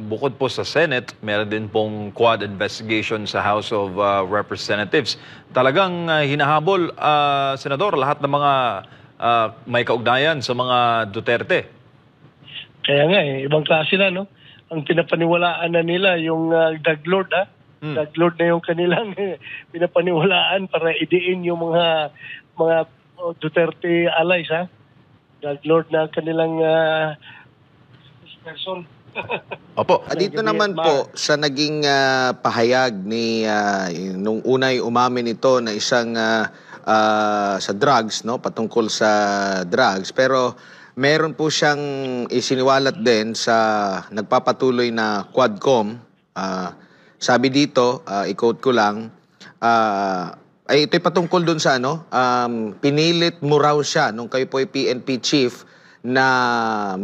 bukod po sa Senate, meron din pong quad investigation sa House of Representatives. Talagang hinahabol, Senador, lahat ng mga may kaugnayan sa mga Duterte. Kaya nga ibang klase na, no? Ang pinapaniwalaan na nila yung drug lord, ha? Drug lord na yung kanilang pinapaniwalaan para idiin yung mga Duterte allies, ha? Drug lord na kanilang person. Opo. Dito naman po sa naging pahayag ni nung unay umamin ito na isang sa drugs, no, patungkol sa drugs, pero meron po siyang isiniwalat din sa nagpapatuloy na Quadcom. Sabi dito, i-quote ko lang, ay ito'y patungkol dun sa pinilit mo raw siya nung kayo po ay PNP chief na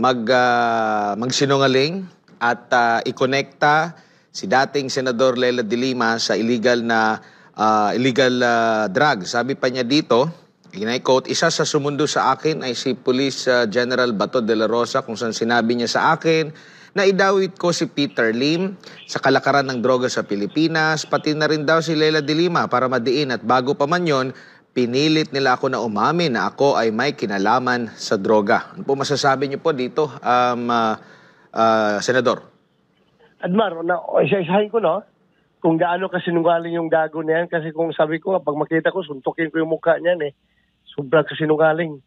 magsinungaling at ikonekta si dating Senador Leila de Lima sa illegal drugs. Sabi pa niya dito, i-quote, isa sa sumundo sa akin ay si Police General Bato de la Rosa, kung saan sinabi niya sa akin na idawit ko si Peter Lim sa kalakaran ng droga sa Pilipinas, pati na rin daw si Leila de Lima para madiin, at bago pa man yon, pinilit nila ako na umamin na ako ay may kinalaman sa droga. Ano po masasabi niyo po dito, Senador? Admar, isa-isahin ko, no? Kung gaano kasinungaling yung gago na yan, kasi kung sabi ko, pag makita ko, suntukin ko yung mukha niyan, sobrang kasinungaling.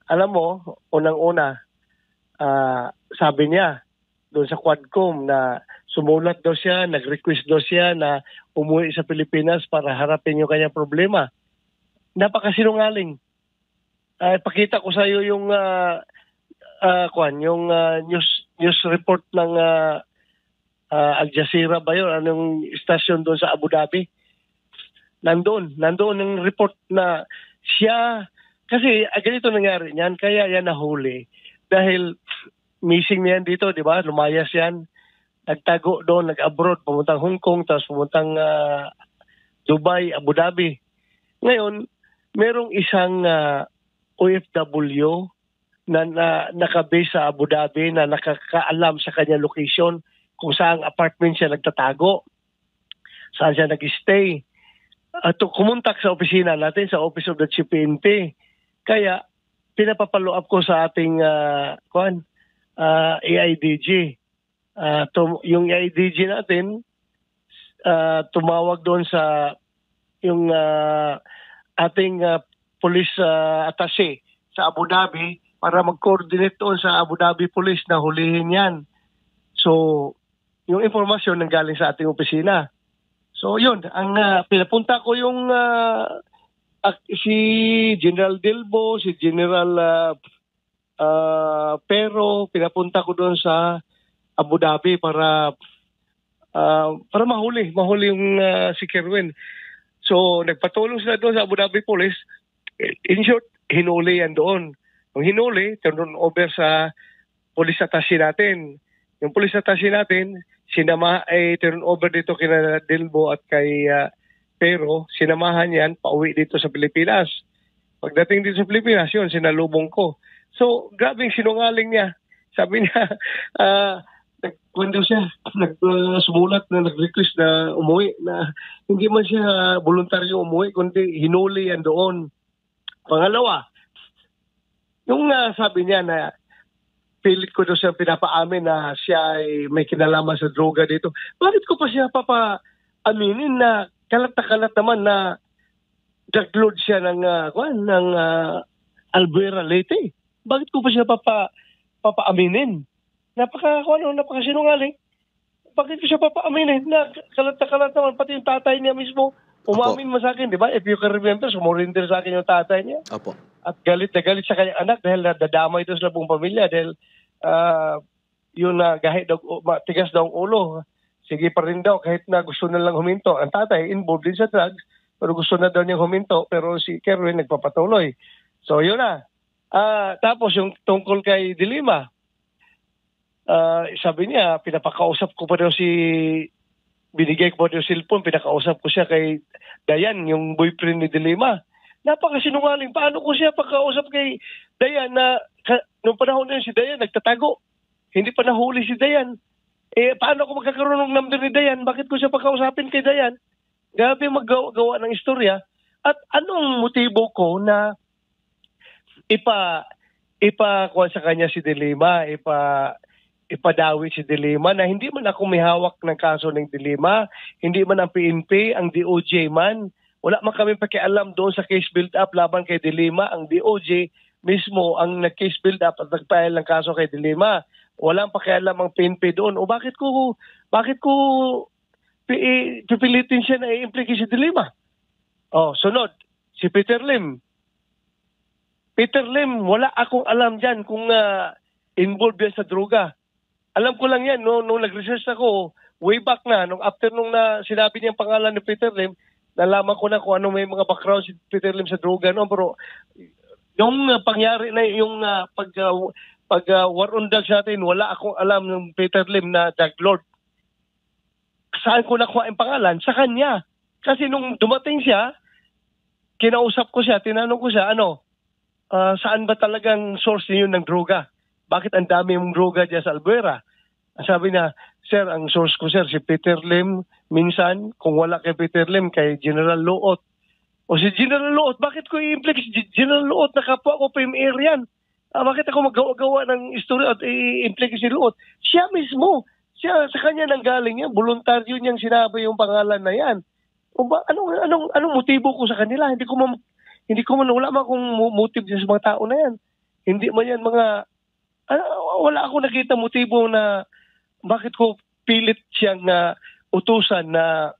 Alam mo, unang-una, sabi niya, doon sa Quadcom na sumulat daw siya, nag-request daw siya na umuwi sa Pilipinas para harapin yung kanyang problema. Napakasinungaling. Pakita ko sa iyo yung news report ng Al Jazeera ba yun? Anong stasyon doon sa Abu Dhabi? Nandoon ang report na siya, kasi ganito nangyari niyan, kaya yan nahuli. Dahil missing niyan dito, di ba? Lumayas yan. Nagtago doon, nag-abroad, pumuntang Hong Kong, tapos pumuntang Dubai, Abu Dhabi. Ngayon, merong isang OFW na nakabase sa Abu Dhabi na nakakaalam sa kanya location kung saan apartment siya nagtatago, saan siya nag-stay. At kumontak sa opisina natin, sa Office of the Chief PNP. Kaya, pinapapalo up ko sa ating AIDG. Yung AIDG natin, tumawag doon sa yung ating police attaché sa Abu Dhabi para mag-coordinate doon sa Abu Dhabi Police na hulihin yan. So, yung informasyon nanggaling sa ating opisina. So, yun. Ang pinapunta ko yung si General Delbo, si General Pero, pinapunta ko doon sa Abu Dhabi para mahuli yung si Kerwin. So, nagpatulong sila doon sa Abu Dhabi Police. In short, hinuli yan doon. Nung hinuli, turn over sa police attaché natin. Yung police attaché natin, turn over dito kina Delbo at kay Pero, sinamahan yan, pauwi dito sa Pilipinas. Pagdating dito sa Pilipinas, yun, sinalubong ko. So, grabing sinungaling niya. Sabi niya, nagkwento siya, sumulat na nag-request na umuwi, na hindi man siya voluntaryo umuwi, kundi hinuli yan doon. Pangalawa, yung sabi niya na pilit ko doon siya pinapaamin na siya ay may kinalaman sa droga dito. Bakit ko pa siya papaaminin na kalat naman na drug lord siya ng Albuera Leyte? Bakit ko pa siya papaaminin? Napakasinungaling. Bakit ko siya papaaminin na kalat naman, pati yung tatay niya mismo umamin mo sa akin, di ba? If you can remember, sumurinder sa akin yung tatay niya. Opo. At galit na galit sa kanyang anak dahil nadadamay ito sa buong pamilya dahil yun na tigas daw ang ulo. Sige pa rin daw kahit na gusto na lang huminto. Ang tatay involved din sa drugs pero gusto na daw niyang huminto pero si Kerwin nagpapatuloy. So yun na. Tapos yung tungkol kay De Lima, sabi niya, pinapakausap ko pa daw binigay ko pa daw cellphone, pinakausap ko siya kay Dayan, yung boyfriend ni De Lima. Napakasinungaling. Paano ko siya pagkausap kay Dayan na noong panahon na yun si Dayan nagtatago. Hindi pa nahuli si Dayan. Paano ako magkakaroon ng number ni Dayan? Bakit ko siya pakausapin kay Dayan? Grabe maggawa ng istorya. At anong motibo ko na kuha sa kanya si De Lima, ipadawi si De Lima na hindi man ako may hawak ng kaso ng De Lima, hindi man ang PNP, ang DOJ man. Wala man kami pakialam doon sa case build-up laban kay De Lima. Ang DOJ mismo ang nag-case build-up at nagpahil ng kaso kay De Lima. Walang pakialam ang PNP doon. O bakit ko pipilitin siya na i-implicate si De Lima? Sunod, si Peter Lim. Peter Lim, wala akong alam dyan kung involved yan sa droga. Alam ko lang yan, nung nag-research ako, way back na, after nung sinabi niya ang pangalan ni Peter Lim, nalaman ko na kung ano may mga background si Peter Lim sa droga. No? Pero yung pangyari na yung pag war on drugs natin, wala akong alam ng Peter Lim na drug lord. Saan ko nakuha ang pangalan? Sa kanya. Kasi nung dumating siya, kinausap ko siya, tinanong ko siya, saan ba talagang source niyo ng droga? Bakit ang dami mong droga dyan sa Albuera? Sabi niya, sir, ang source ko, sir, si Peter Lim. Minsan, kung wala kay Peter Lim, kay General Luot. O si General Luot, bakit ko i-implicate si General Luot? Nakapwa ko PMR yan. Bakit ako magawa ng istorya at i-implicate si Luot? Siya mismo. Sa kanya nang galing yan. Voluntaryo niyang sinabi yung pangalan na yan. Anong motibo ko sa kanila? Hindi ko man wala man akong motive sa mga tao na yan. Hindi man yan wala akong nakita motibo na bakit ko pilit siyang utusan na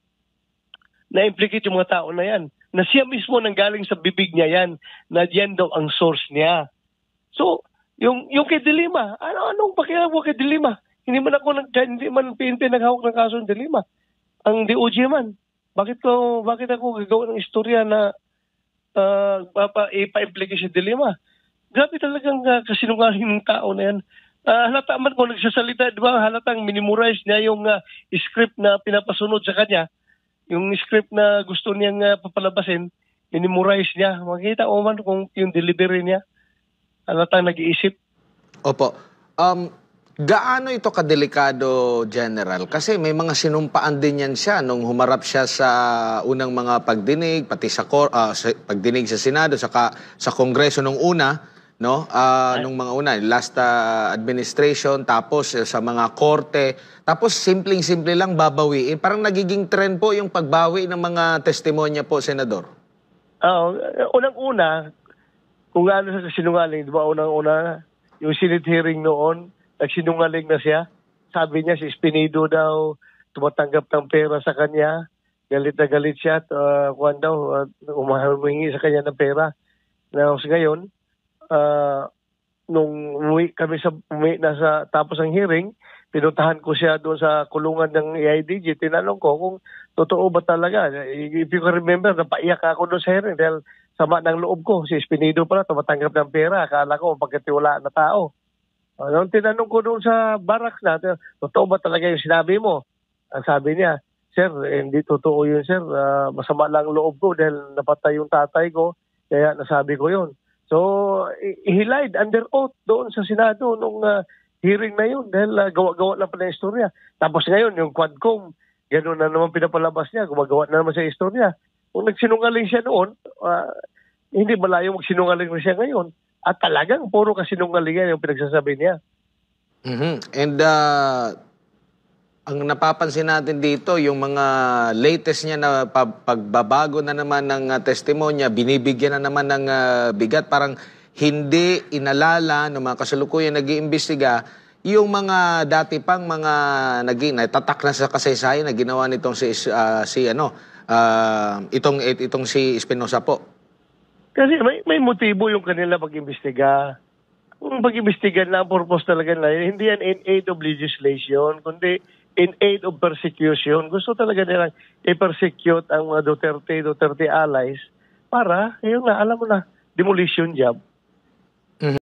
implicate yung mga tao na yan. Na siya mismo nang galing sa bibig niya yan, na yan daw ang source niya. So, yung kay De Lima, anong pakialam ko kay De Lima? Hindi man PNP naghawak ng kaso ng De Lima. Ang DOJ man. Bakit ako gagawa ng istorya na ipa-implicate si De Lima? Grabe talagang kasinungaling ng tao na yan. Halata man kung nagsasalita, di ba? Halatang minimorize niya yung script na pinapasunod sa kanya. Yung script na gusto niyang papalabasin, minimorize niya. Makikita mo man kung yung delivery niya. Halatang nag-iisip. Opo. Gaano ito kadelikado, General? Kasi may mga sinumpaan din yan siya nung humarap siya sa unang mga pagdinig, pati sa pagdinig sa Senado, saka sa Kongreso nung una, no? Nung mga una, last administration, tapos sa mga korte, tapos simpleng-simple lang babawiin. Parang nagiging trend po yung pagbawi ng mga testimonya po, Senador. Unang-una, kung ano sa sinungaling, di ba, unang-una, yung Senate hearing noon, nagsinungaling na siya. Sabi niya si Espinido daw tumatanggap ng pera sa kanya. Galit na galit siya at umahingi sa kanya ng pera. Ngayon, nung umuwi na sa tapos ng hearing, pinuntahan ko siya doon sa kulungan ng AIDG. Tinanong ko kung totoo ba talaga. If you can remember, napaiyak ako doon sa hearing dahil sama ng loob ko. Si Espinido pala tumatanggap ng pera. Akala ko pagkatiwalaan na tao. Nung tinanong ko doon sa barracks natin, totoo ba talaga yung sinabi mo? Ang sabi niya, sir, hindi totoo yun, sir. Masama lang loob ko dahil napatay yung tatay ko, kaya nasabi ko yun. So, he lied under oath doon sa Senado nung hearing na yun dahil gawa-gawa lang pala yung istorya. Tapos ngayon, yung Quadcom, gano'n na naman pinapalabas niya, gumagawa na naman sa istorya. Kung nagsinungaling siya noon, hindi malayo magsinungaling rin siya ngayon. At talagang puro kasinungalingan yung pinagsasabi niya. And ang napapansin natin dito, yung mga latest niya na pagbabago na naman ng testimonya, binibigyan na naman ng bigat, parang hindi inalala ng mga kasalukuyan nag-iimbestiga yung mga dati pang mga natatak na sa kasaysayan na ginawa nitong itong si Espinosa po. Kasi may motibo yung kanila pag-imbestiga. Kung pag-imbestiga na ang purpose talaga na hindi yan in aid of legislation, kundi in aid of persecution. Gusto talaga nilang i-persecute ang mga Duterte allies para, yun na, alam mo na, demolition job.